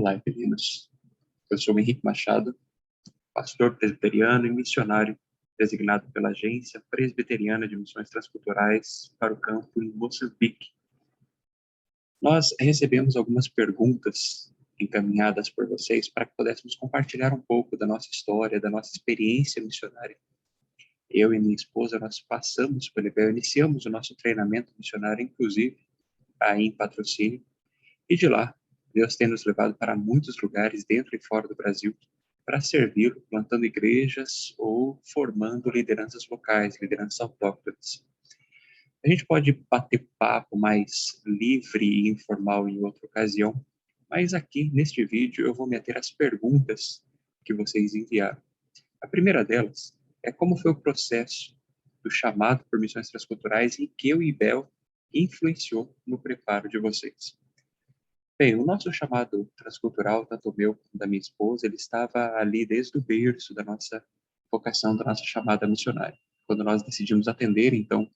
Olá, meninos. Eu sou o Henrique Machado, pastor presbiteriano e missionário designado pela Agência Presbiteriana de Missões Transculturais para o campo em Moçambique. Nós recebemos algumas perguntas encaminhadas por vocês para que pudéssemos compartilhar um pouco da nossa história, da nossa experiência missionária. Eu e minha esposa, nós passamos pelo IBEL, iniciamos o nosso treinamento missionário, inclusive, aí em Patrocínio, e de lá, Deus tem nos levado para muitos lugares dentro e fora do Brasil para servi-lo, plantando igrejas ou formando lideranças locais, lideranças autóctones. A gente pode bater papo mais livre e informal em outra ocasião, mas aqui, neste vídeo, eu vou me ater às perguntas que vocês enviaram. A primeira delas é como foi o processo do chamado por missões transculturais e que o IBEL influenciou no preparo de vocês. Bem, o nosso chamado transcultural, tanto o meu como da minha esposa, ele estava ali desde o berço da nossa vocação, da nossa chamada missionária. Quando nós decidimos atender, então,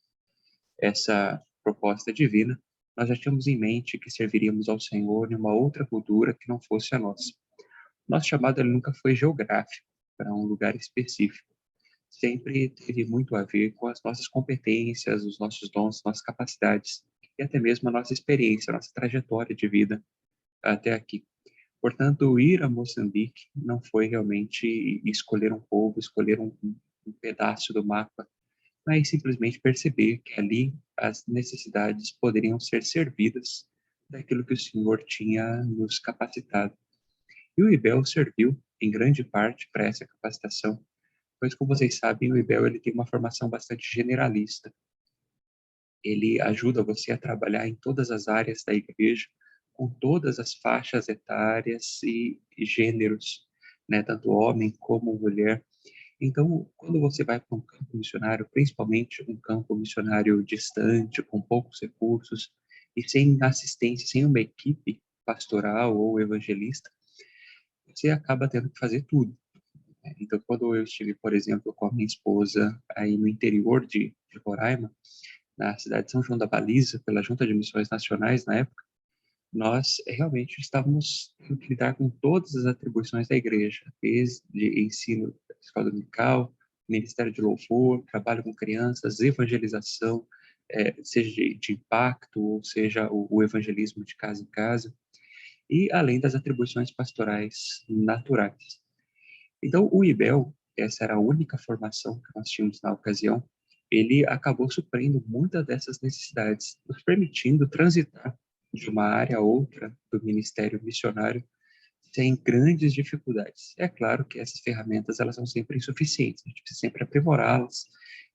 essa proposta divina, nós já tínhamos em mente que serviríamos ao Senhor em uma outra cultura que não fosse a nossa. Nosso chamado ele nunca foi geográfico, para um lugar específico. Sempre teve muito a ver com as nossas competências, os nossos dons, nossas capacidades, e até mesmo a nossa experiência, a nossa trajetória de vida até aqui. Portanto, ir a Moçambique não foi realmente escolher um povo, escolher um pedaço do mapa, mas simplesmente perceber que ali as necessidades poderiam ser servidas daquilo que o Senhor tinha nos capacitado. E o IBEL serviu, em grande parte, para essa capacitação, pois, como vocês sabem, o IBEL ele tem uma formação bastante generalista. Ele ajuda você a trabalhar em todas as áreas da igreja, com todas as faixas etárias e gêneros, né, tanto homem como mulher. Então, quando você vai para um campo missionário, principalmente um campo missionário distante, com poucos recursos e sem assistência, sem uma equipe pastoral ou evangelista, você acaba tendo que fazer tudo. Então, quando eu estive, por exemplo, com a minha esposa aí no interior de Roraima, na cidade de São João da Baliza, pela Junta de Missões Nacionais na época, nós realmente estávamos tendo que lidar com todas as atribuições da igreja, desde ensino da escola dominical, ministério de louvor, trabalho com crianças, evangelização, seja de impacto, ou seja, o evangelismo de casa em casa, e além das atribuições pastorais naturais. Então, o IBEL, essa era a única formação que nós tínhamos na ocasião, ele acabou suprindo muitas dessas necessidades, nos permitindo transitar de uma área a outra do ministério missionário sem grandes dificuldades. É claro que essas ferramentas elas são sempre insuficientes, a gente precisa sempre aprimorá-las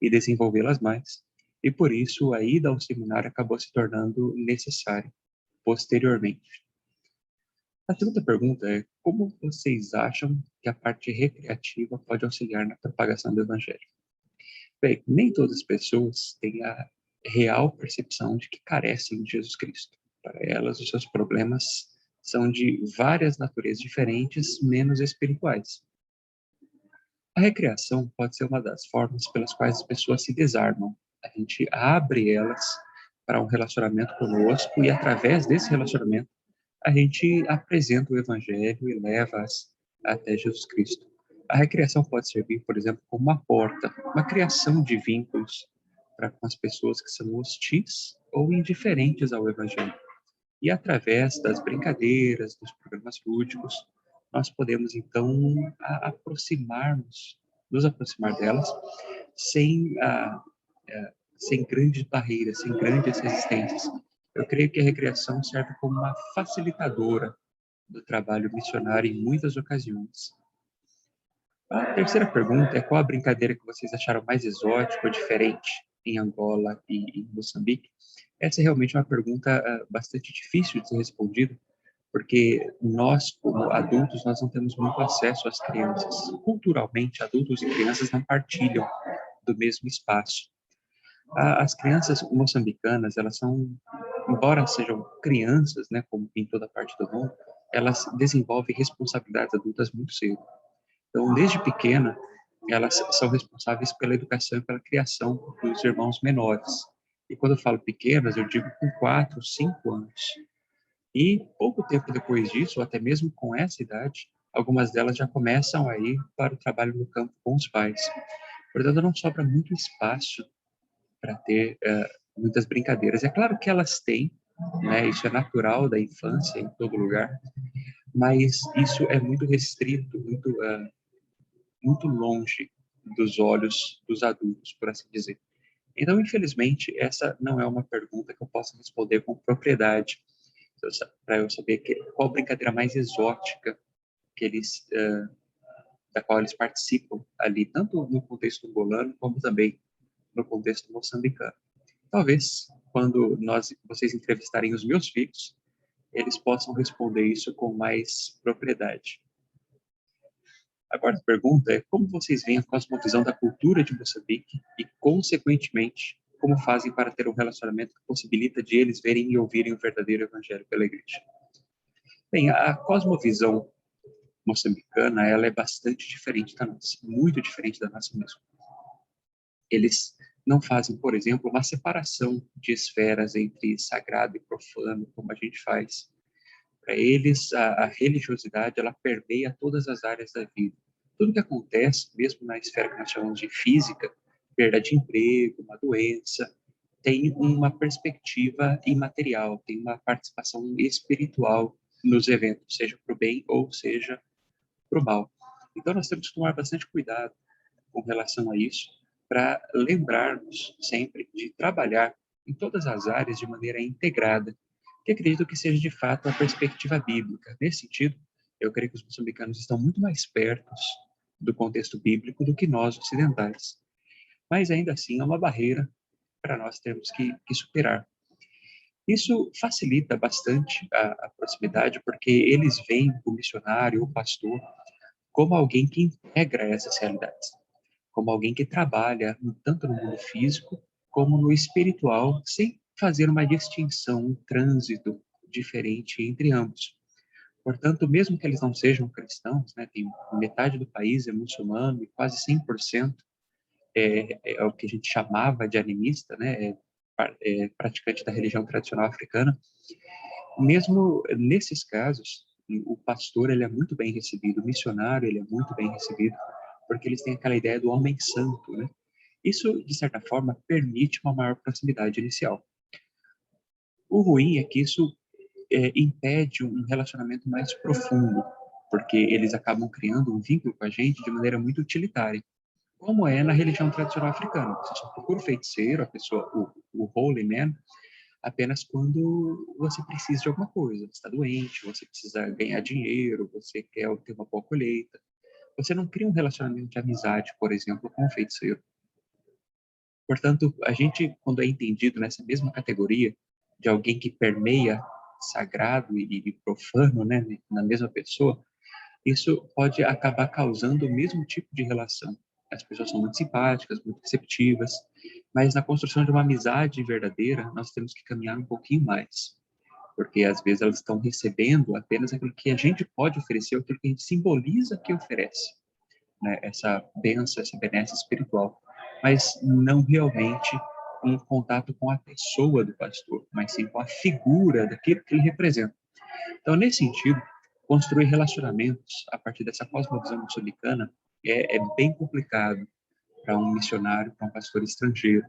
e desenvolvê-las mais. E por isso a ida ao seminário acabou se tornando necessária posteriormente. A segunda pergunta é: como vocês acham que a parte recreativa pode auxiliar na propagação do evangelho? Bem, nem todas as pessoas têm a real percepção de que carecem de Jesus Cristo. Para elas, os seus problemas são de várias naturezas diferentes, menos espirituais. A recreação pode ser uma das formas pelas quais as pessoas se desarmam. A gente abre elas para um relacionamento conosco e, através desse relacionamento, a gente apresenta o Evangelho e leva-as até Jesus Cristo. A recreação pode servir, por exemplo, como uma porta, uma criação de vínculos para com as pessoas que são hostis ou indiferentes ao Evangelho. E através das brincadeiras, dos programas lúdicos, nós podemos então nos aproximar delas sem, sem grandes barreiras, sem grandes resistências. Eu creio que a recreação serve como uma facilitadora do trabalho missionário em muitas ocasiões. A terceira pergunta é: qual a brincadeira que vocês acharam mais exótica ou diferente em Angola e em Moçambique? Essa é realmente uma pergunta bastante difícil de ser respondida, porque nós, como adultos, nós não temos muito acesso às crianças. Culturalmente, adultos e crianças não partilham do mesmo espaço. As crianças moçambicanas, elas são, embora sejam crianças, né, como em toda parte do mundo, elas desenvolvem responsabilidades adultas muito cedo. Então, desde pequena, elas são responsáveis pela educação e pela criação dos irmãos menores. E quando eu falo pequenas, eu digo com 4, 5 anos. E pouco tempo depois disso, ou até mesmo com essa idade, algumas delas já começam a ir para o trabalho no campo com os pais. Portanto, não sobra muito espaço para ter muitas brincadeiras. É claro que elas têm, né? Isso é natural da infância em todo lugar, mas isso é muito restrito, muito longe dos olhos dos adultos, por assim dizer. Então, infelizmente, essa não é uma pergunta que eu possa responder com propriedade, para eu saber qual brincadeira mais exótica que eles, da qual eles participam ali, tanto no contexto angolano como também no contexto moçambicano. Talvez, quando vocês entrevistarem os meus filhos, eles possam responder isso com mais propriedade. Agora, a pergunta é como vocês veem a cosmovisão da cultura de Moçambique e, consequentemente, como fazem para ter um relacionamento que possibilita de eles verem e ouvirem o verdadeiro evangelho pela igreja? Bem, a cosmovisão moçambicana, ela é bastante diferente da nossa, muito diferente da nossa mesmo. Eles não fazem, por exemplo, uma separação de esferas entre sagrado e profano, como a gente faz. Para eles, a religiosidade, ela permeia todas as áreas da vida. Tudo que acontece, mesmo na esfera que nós chamamos de física, perda de emprego, uma doença, tem uma perspectiva imaterial, tem uma participação espiritual nos eventos, seja para o bem ou seja para o mal. Então, nós temos que tomar bastante cuidado com relação a isso, para lembrarmos sempre de trabalhar em todas as áreas de maneira integrada, que acredito que seja de fato a perspectiva bíblica. Nesse sentido, eu creio que os moçambicanos estão muito mais perto do contexto bíblico do que nós ocidentais. Mas ainda assim é uma barreira para nós termos que superar. Isso facilita bastante a proximidade, porque eles veem o missionário, o pastor, como alguém que integra essas realidades, como alguém que trabalha tanto no mundo físico como no espiritual, sem fazer uma distinção, um trânsito diferente entre ambos. Portanto, mesmo que eles não sejam cristãos, né, tem metade do país é muçulmano e quase 100% é o que a gente chamava de animista, né, praticante da religião tradicional africana. Mesmo nesses casos, o pastor ele é muito bem recebido, o missionário ele é muito bem recebido, porque eles têm aquela ideia do homem santo, né? Isso, de certa forma, permite uma maior proximidade inicial. O ruim é que isso impede um relacionamento mais profundo, porque eles acabam criando um vínculo com a gente de maneira muito utilitária, como é na religião tradicional africana. Você só procura o feiticeiro, a pessoa, o holy man, apenas quando você precisa de alguma coisa. Você está doente, você precisa ganhar dinheiro, você quer ter uma boa colheita. Você não cria um relacionamento de amizade, por exemplo, com o feiticeiro. Portanto, a gente, quando é entendido nessa mesma categoria de alguém que permeia sagrado e profano, né, na mesma pessoa, isso pode acabar causando o mesmo tipo de relação. As pessoas são muito simpáticas, muito receptivas, mas na construção de uma amizade verdadeira, nós temos que caminhar um pouquinho mais, porque às vezes elas estão recebendo apenas aquilo que a gente pode oferecer, aquilo que a gente simboliza que oferece, né? Essa bênção, essa benesse espiritual, mas não realmente um contato com a pessoa do pastor, mas sim com a figura daquilo que ele representa. Então, nesse sentido, construir relacionamentos a partir dessa cosmovisão moçambicana é bem complicado para um missionário, para um pastor estrangeiro.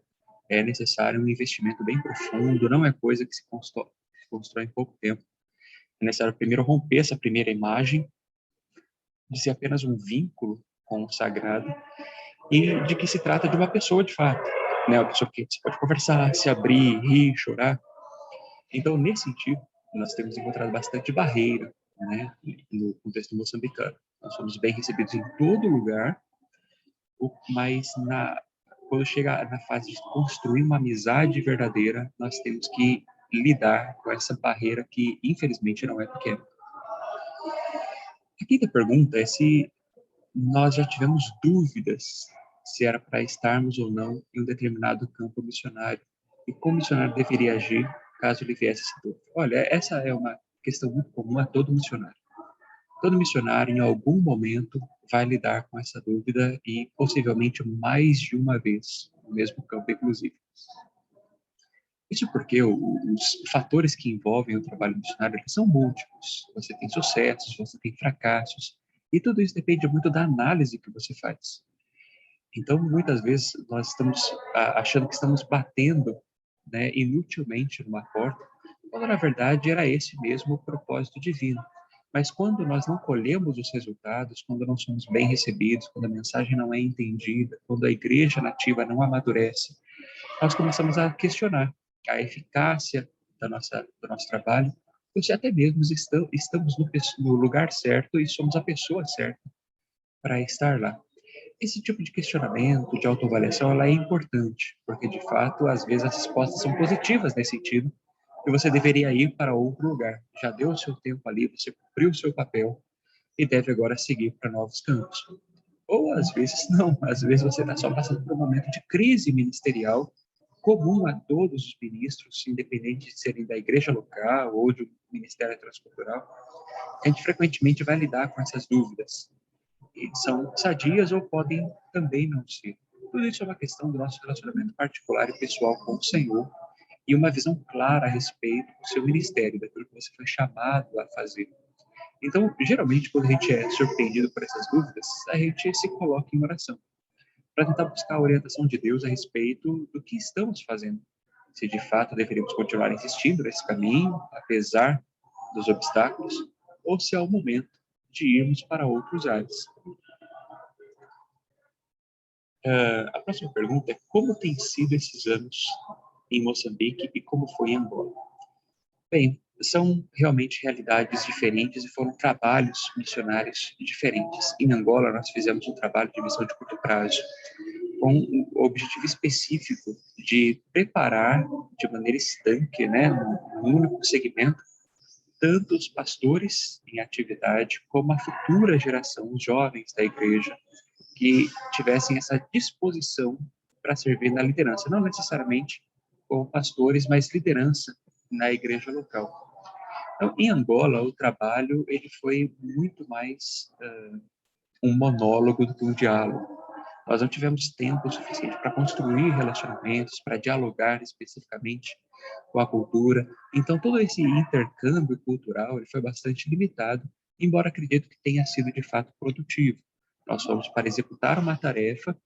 É necessário um investimento bem profundo, não é coisa que se constrói em pouco tempo. É necessário primeiro romper essa primeira imagem de ser apenas um vínculo com o sagrado e de que se trata de uma pessoa de fato, né? Uma pessoa que você pode conversar, se abrir, rir, chorar. Então, nesse sentido, nós temos encontrado bastante barreira, né, no contexto moçambicano. Nós somos bem recebidos em todo lugar, mas quando chega na fase de construir uma amizade verdadeira, nós temos que lidar com essa barreira que, infelizmente, não é pequena. A quinta pergunta é se nós já tivemos dúvidas se era para estarmos ou não em um determinado campo missionário e como o missionário deveria agir caso ele viesse essa dúvida. Olha, essa é uma questão muito comum a todo missionário. Todo missionário, em algum momento, vai lidar com essa dúvida e possivelmente mais de uma vez, no mesmo campo, inclusive. Isso porque os fatores que envolvem o trabalho missionário eles são múltiplos. Você tem sucessos, você tem fracassos, e tudo isso depende muito da análise que você faz. Então, muitas vezes, nós estamos achando que estamos batendo, né, inutilmente numa porta, quando na verdade era esse mesmo o propósito divino. Mas quando nós não colhemos os resultados, quando não somos bem recebidos, quando a mensagem não é entendida, quando a igreja nativa não amadurece, nós começamos a questionar a eficácia do nosso trabalho, ou se até mesmo estamos no lugar certo e somos a pessoa certa para estar lá. Esse tipo de questionamento, de autoavaliação, ela é importante, porque de fato, às vezes as respostas são positivas nesse sentido, e você deveria ir para outro lugar. Já deu o seu tempo ali, você cumpriu o seu papel e deve agora seguir para novos campos. Ou às vezes não, às vezes você está só passando por um momento de crise ministerial comum a todos os ministros, independente de serem da igreja local ou de um ministério transcultural. A gente frequentemente vai lidar com essas dúvidas. E são sadias ou podem também não ser. Tudo isso é uma questão do nosso relacionamento particular e pessoal com o Senhor e uma visão clara a respeito do seu ministério, daquilo que você foi chamado a fazer. Então, geralmente, quando a gente é surpreendido por essas dúvidas, a gente se coloca em oração para tentar buscar a orientação de Deus a respeito do que estamos fazendo. Se de fato deveríamos continuar insistindo nesse caminho, apesar dos obstáculos, ou se é o momento de irmos para outros ares. A próxima pergunta é como tem sido esses anos em Moçambique e como foi em Angola? Bem, são realmente realidades diferentes e foram trabalhos missionários diferentes. Em Angola, nós fizemos um trabalho de missão de curto prazo, com o objetivo específico de preparar de maneira estanque, né, num único segmento, tanto os pastores em atividade, como a futura geração, os jovens da igreja, que tivessem essa disposição para servir na liderança, não necessariamente como pastores, mas liderança na igreja local. Então, em Angola, o trabalho ele foi muito mais um monólogo do que um diálogo. Nós não tivemos tempo suficiente para construir relacionamentos, para dialogar especificamente com a cultura. Então, todo esse intercâmbio cultural ele foi bastante limitado, embora acredito que tenha sido de fato produtivo. Nós fomos para executar uma tarefa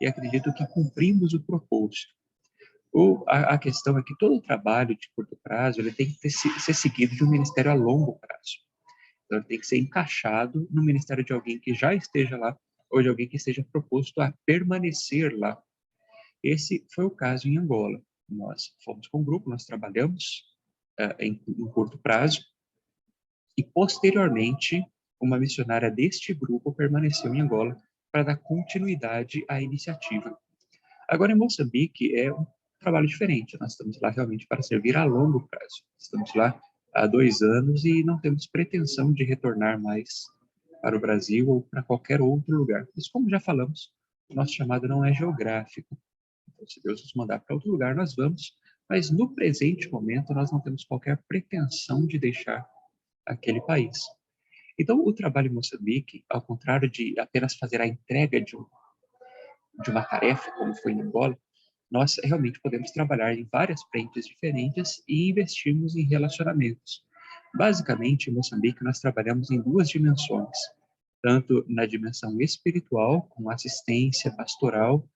e acredito que cumprimos o proposto. A questão é que todo o trabalho de curto prazo ele tem que ser seguido de um ministério a longo prazo. Então, ele tem que ser encaixado no ministério de alguém que já esteja lá ou de alguém que esteja proposto a permanecer lá. Esse foi o caso em Angola. Nós fomos com um grupo, nós trabalhamos em curto prazo e, posteriormente, uma missionária deste grupo permaneceu em Angola para dar continuidade à iniciativa. Agora, em Moçambique, é um trabalho diferente. Nós estamos lá realmente para servir a longo prazo. Estamos lá há 2 anos e não temos pretensão de retornar mais para o Brasil ou para qualquer outro lugar. Mas, como já falamos, o nosso chamado não é geográfico. Então, se Deus nos mandar para outro lugar, nós vamos. Mas, no presente momento, nós não temos qualquer pretensão de deixar aquele país. Então, o trabalho em Moçambique, ao contrário de apenas fazer a entrega de uma tarefa, como foi em Angola, nós realmente podemos trabalhar em várias frentes diferentes e investirmos em relacionamentos. Basicamente, em Moçambique, nós trabalhamos em duas dimensões, tanto na dimensão espiritual, com assistência pastoral,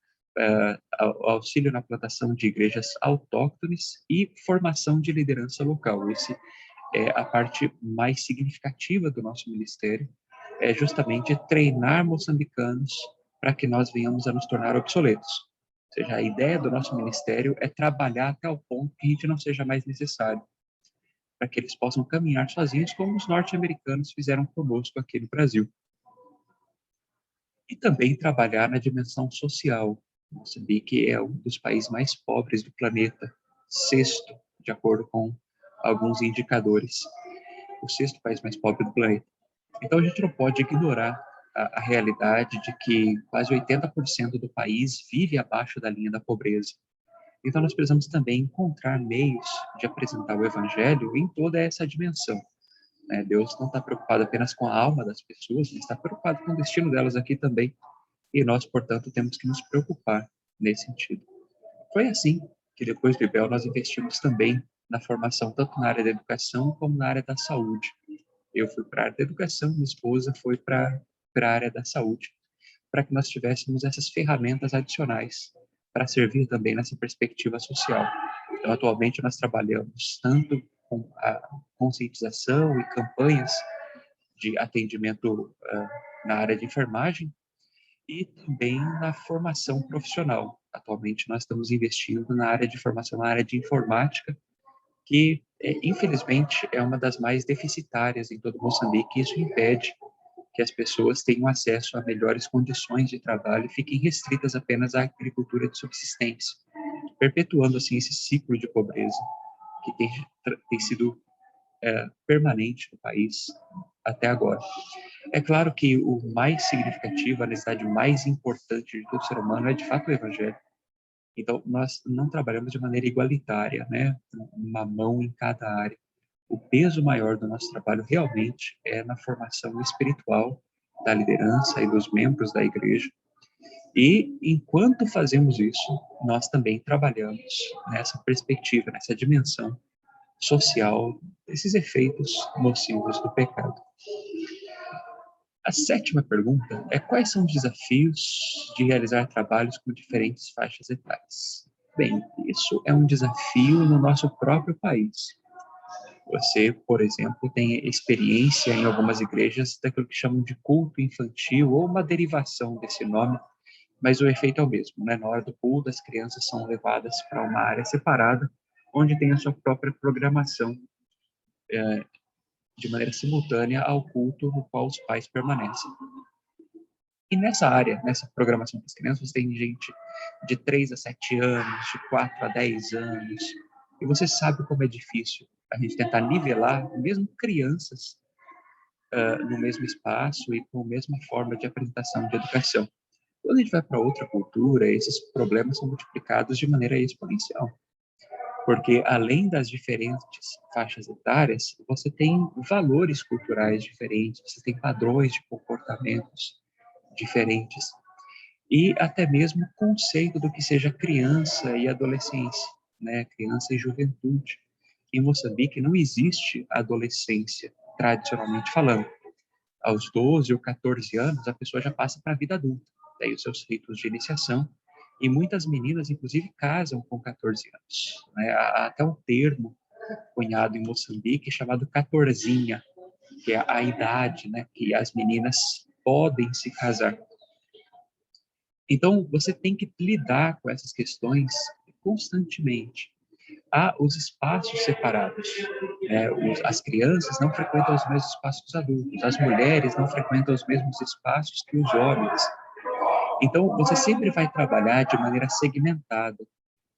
auxílio na plantação de igrejas autóctones e formação de liderança local. Esse é a parte mais significativa do nosso ministério, é justamente treinar moçambicanos para que nós venhamos a nos tornar obsoletos. Ou seja, a ideia do nosso ministério é trabalhar até o ponto que a gente não seja mais necessário, para que eles possam caminhar sozinhos, como os norte-americanos fizeram conosco aqui no Brasil. E também trabalhar na dimensão social. Moçambique é um dos países mais pobres do planeta, sexto, de acordo com alguns indicadores, o sexto país mais pobre do planeta. Então, a gente não pode ignorar a realidade de que quase 80% do país vive abaixo da linha da pobreza. Então, nós precisamos também encontrar meios de apresentar o Evangelho em toda essa dimensão. Né? Deus não está preocupado apenas com a alma das pessoas, ele está preocupado com o destino delas aqui também. E nós, portanto, temos que nos preocupar nesse sentido. Foi assim que depois do IBEL nós investimos também na formação, tanto na área da educação como na área da saúde. Eu fui para a área da educação, minha esposa foi para a área da saúde, para que nós tivéssemos essas ferramentas adicionais para servir também nessa perspectiva social. Então, atualmente, nós trabalhamos tanto com a conscientização e campanhas de atendimento na área de enfermagem e também na formação profissional. Atualmente, nós estamos investindo na área de formação, na área de informática, que, infelizmente, é uma das mais deficitárias em todo Moçambique, e isso impede que as pessoas tenham acesso a melhores condições de trabalho e fiquem restritas apenas à agricultura de subsistência, perpetuando, assim, esse ciclo de pobreza que tem sido permanente no país até agora. É claro que o mais significativo, a necessidade mais importante de todo ser humano é, de fato, o evangelho. Então, nós não trabalhamos de maneira igualitária, né? Uma mão em cada área. O peso maior do nosso trabalho realmente é na formação espiritual da liderança e dos membros da igreja. E, enquanto fazemos isso, nós também trabalhamos nessa perspectiva, nessa dimensão social, desses efeitos nocivos do pecado. A sétima pergunta é: quais são os desafios de realizar trabalhos com diferentes faixas etárias? Bem, isso é um desafio no nosso próprio país. Você, por exemplo, tem experiência em algumas igrejas daquilo que chamam de culto infantil, ou uma derivação desse nome, mas o efeito é o mesmo, né? Na hora do culto, as crianças são levadas para uma área separada, onde tem a sua própria programação, de maneira simultânea ao culto no qual os pais permanecem. E nessa área, nessa programação para as crianças, tem gente de 3 a 7 anos, de 4 a 10 anos, e você sabe como é difícil a gente tentar nivelar, mesmo crianças, no mesmo espaço e com a mesma forma de apresentação de educação. Quando a gente vai para outra cultura, esses problemas são multiplicados de maneira exponencial, porque além das diferentes faixas etárias, você tem valores culturais diferentes, você tem padrões de comportamentos diferentes, e até mesmo o conceito do que seja criança e adolescência, né? Criança e juventude. Em Moçambique não existe adolescência, tradicionalmente falando. Aos 12 ou 14 anos, a pessoa já passa para a vida adulta, daí os seus ritos de iniciação, e muitas meninas, inclusive, casam com 14 anos. Né? Há até um termo cunhado em Moçambique chamado catorzinha, que é a idade, né, que as meninas podem se casar. Então, você tem que lidar com essas questões constantemente. Há os espaços separados. As crianças não frequentam os mesmos espaços que os adultos. As mulheres não frequentam os mesmos espaços que os homens. Então, você sempre vai trabalhar de maneira segmentada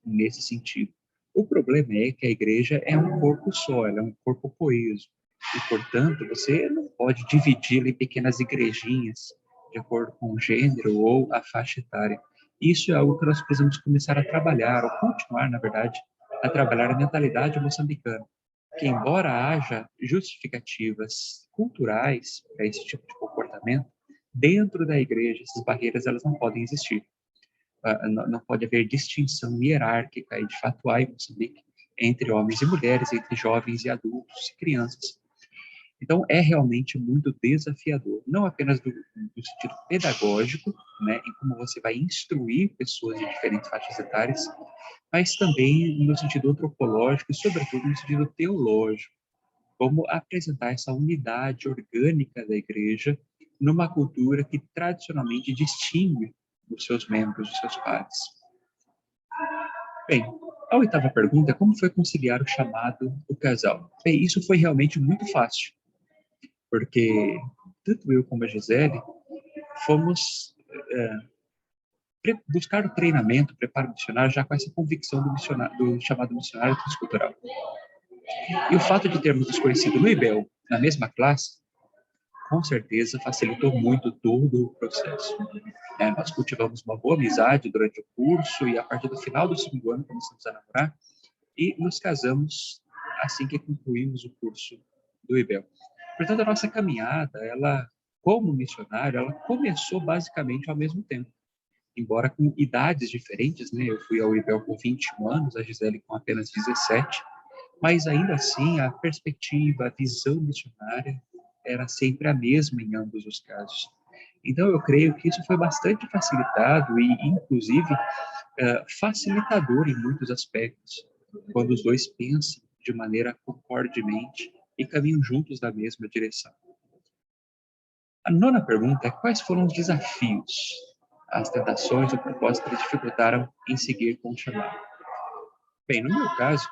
nesse sentido. O problema é que a igreja é um corpo só, ela é um corpo coeso. E, portanto, você não pode dividi-la em pequenas igrejinhas de acordo com o gênero ou a faixa etária. Isso é algo que nós precisamos começar a trabalhar, ou continuar, na verdade, a trabalhar a mentalidade moçambicana, que embora haja justificativas culturais para esse tipo de comportamento, dentro da igreja essas barreiras elas não podem existir. Não pode haver distinção hierárquica, e de fato há em Moçambique, entre homens e mulheres, entre jovens e adultos e crianças. Então, é realmente muito desafiador, não apenas do sentido pedagógico, né, em como você vai instruir pessoas de diferentes faixas etárias, mas também no sentido antropológico e, sobretudo, no sentido teológico, como apresentar essa unidade orgânica da igreja numa cultura que tradicionalmente distingue os seus membros, os seus pares. Bem, a oitava pergunta é: como foi conciliar o chamado do casal? Bem, isso foi realmente muito fácil, porque tanto eu como a Gisele fomos buscar o treinamento, o preparo missionário, já com essa convicção do chamado missionário transcultural. E o fato de termos nos conhecido no IBEL, na mesma classe, com certeza facilitou muito todo o processo. Nós cultivamos uma boa amizade durante o curso e, a partir do final do segundo ano, começamos a namorar e nos casamos assim que concluímos o curso do IBEL. Portanto, a nossa caminhada, ela, como missionário, ela começou basicamente ao mesmo tempo. embora com idades diferentes, né? Eu fui ao IBEL com 21 anos, a Gisele com apenas 17, mas ainda assim a perspectiva, a visão missionária era sempre a mesma em ambos os casos. Então eu creio que isso foi bastante facilitado e, inclusive, facilitador em muitos aspectos, quando os dois pensam de maneira concordemente e caminham juntos na mesma direção. A nona pergunta é: quais foram os desafios, as tentações ou propósitos que dificultaram em seguir com o chamado? Bem, no meu caso,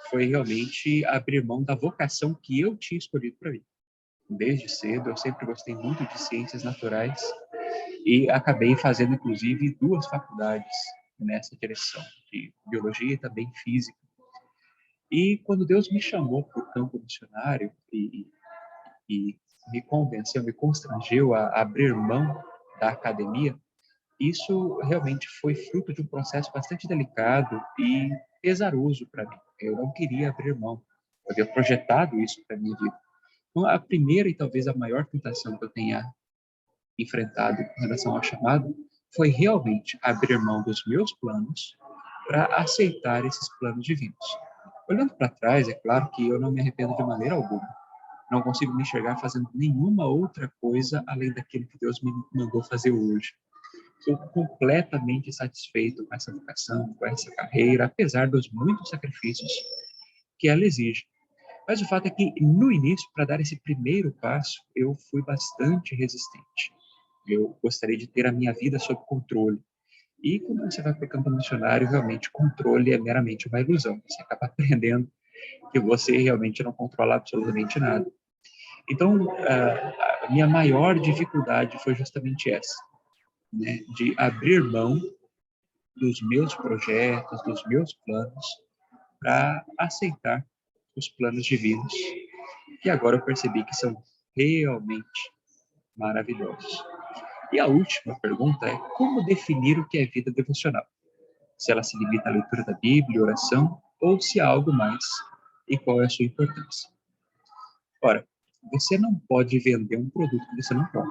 foi realmente abrir mão da vocação que eu tinha escolhido para mim. Desde cedo, eu sempre gostei muito de ciências naturais e acabei fazendo, inclusive, 2 faculdades nessa direção, de biologia e também física. E quando Deus me chamou para o campo missionário e me convenceu, me constrangeu a abrir mão da academia, isso realmente foi fruto de um processo bastante delicado e pesaroso para mim. Eu não queria abrir mão. Eu havia projetado isso para a minha vida. Então, a primeira e talvez a maior tentação que eu tenha enfrentado com relação ao chamado foi realmente abrir mão dos meus planos para aceitar esses planos divinos. Olhando para trás, é claro que eu não me arrependo de maneira alguma. Não consigo me enxergar fazendo nenhuma outra coisa além daquilo que Deus me mandou fazer hoje. Estou completamente satisfeito com essa vocação, com essa carreira, apesar dos muitos sacrifícios que ela exige. Mas o fato é que, no início, para dar esse primeiro passo, eu fui bastante resistente. Eu gostaria de ter a minha vida sob controle. E quando você vai para o campo missionário, realmente, controle é meramente uma ilusão. Você acaba aprendendo que você realmente não controla absolutamente nada. Então, a minha maior dificuldade foi justamente essa, né? De abrir mão dos meus projetos, dos meus planos, para aceitar os planos divinos, que agora eu percebi que são realmente maravilhosos. E a última pergunta é: como definir o que é vida devocional? Se ela se limita à leitura da Bíblia, oração, ou se há algo mais, e qual é a sua importância? Ora, você não pode vender um produto que você não compra.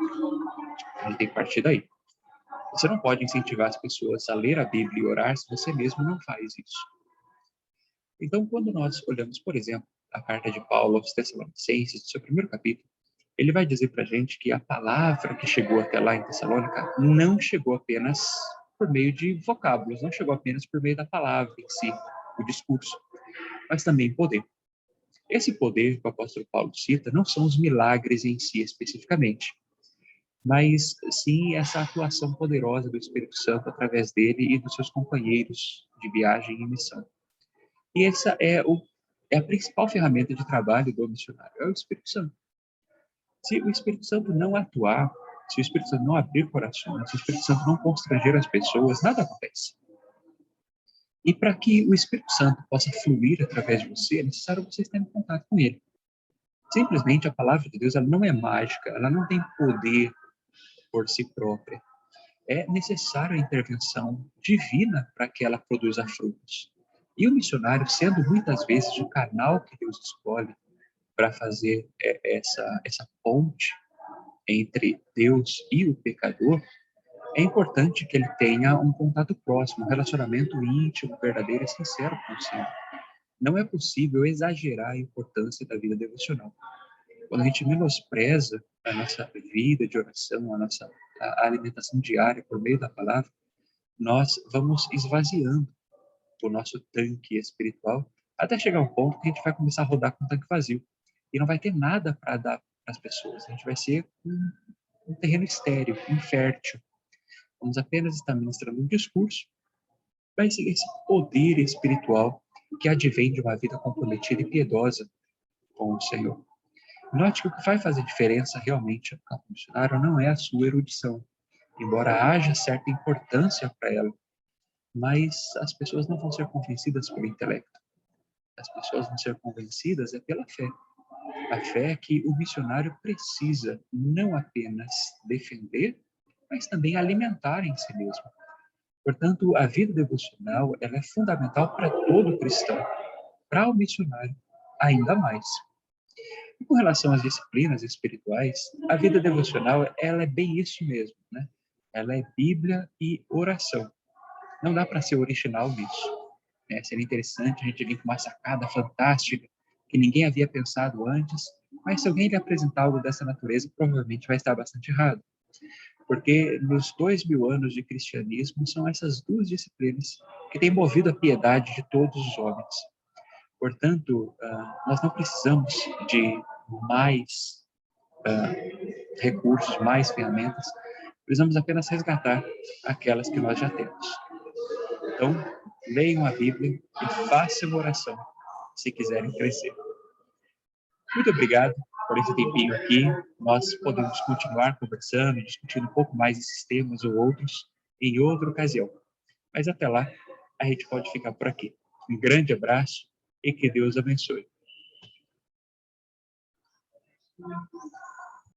A gente tem que partir daí. Você não pode incentivar as pessoas a ler a Bíblia e orar se você mesmo não faz isso. Então, quando nós olhamos, por exemplo, a carta de Paulo aos Tessalonicenses, no seu primeiro capítulo, ele vai dizer para a gente que a palavra que chegou até lá em Tessalônica não chegou apenas por meio de vocábulos, não chegou apenas por meio da palavra em si, o discurso, mas também poder. Esse poder que o apóstolo Paulo cita não são os milagres em si especificamente, mas sim essa atuação poderosa do Espírito Santo através dele e dos seus companheiros de viagem e missão. E essa é a principal ferramenta de trabalho do missionário, é o Espírito Santo. Se o Espírito Santo não atuar, se o Espírito Santo não abrir corações, se o Espírito Santo não constranger as pessoas, nada acontece. E para que o Espírito Santo possa fluir através de você, é necessário você estar em contato com ele. Simplesmente a palavra de Deus, ela não é mágica, ela não tem poder por si própria. É necessária a intervenção divina para que ela produza frutos. E o missionário, sendo muitas vezes o canal que Deus escolhe para fazer essa ponte entre Deus e o pecador, é importante que ele tenha um contato próximo, um relacionamento íntimo, verdadeiro e sincero com o Senhor. Não é possível exagerar a importância da vida devocional. Quando a gente menospreza a nossa vida de oração, a alimentação diária por meio da palavra, nós vamos esvaziando o nosso tanque espiritual até chegar a um ponto que a gente vai começar a rodar com o tanque vazio e não vai ter nada para dar para as pessoas. A gente vai ser um terreno estéril, infértil. Vamos apenas estar ministrando um discurso, mas esse poder espiritual que advém de uma vida comprometida e piedosa com o Senhor. Note que o que vai fazer diferença realmente no campo missionário não é a sua erudição, embora haja certa importância para ela, mas as pessoas não vão ser convencidas pelo intelecto. As pessoas vão ser convencidas pela fé. A fé é que o missionário precisa não apenas defender, mas também alimentar em si mesmo. Portanto, a vida devocional ela é fundamental para todo cristão, para o missionário ainda mais. E com relação às disciplinas espirituais, a vida devocional ela é bem isso mesmo, né? ela é Bíblia e oração. Não dá para ser original nisso, né? Seria interessante a gente vir com uma sacada fantástica que ninguém havia pensado antes, mas se alguém lhe apresentar algo dessa natureza, provavelmente vai estar bastante errado. Porque nos 2000 anos de cristianismo, são essas duas disciplinas que têm movido a piedade de todos os homens. Portanto, nós não precisamos de mais recursos, mais ferramentas, precisamos apenas resgatar aquelas que nós já temos. Então, leiam a Bíblia e façam uma oração, se quiserem crescer. Muito obrigado por esse tempinho aqui. Nós podemos continuar conversando, discutindo um pouco mais esses temas ou outros em outra ocasião. Mas até lá, a gente pode ficar por aqui. Um grande abraço e que Deus abençoe.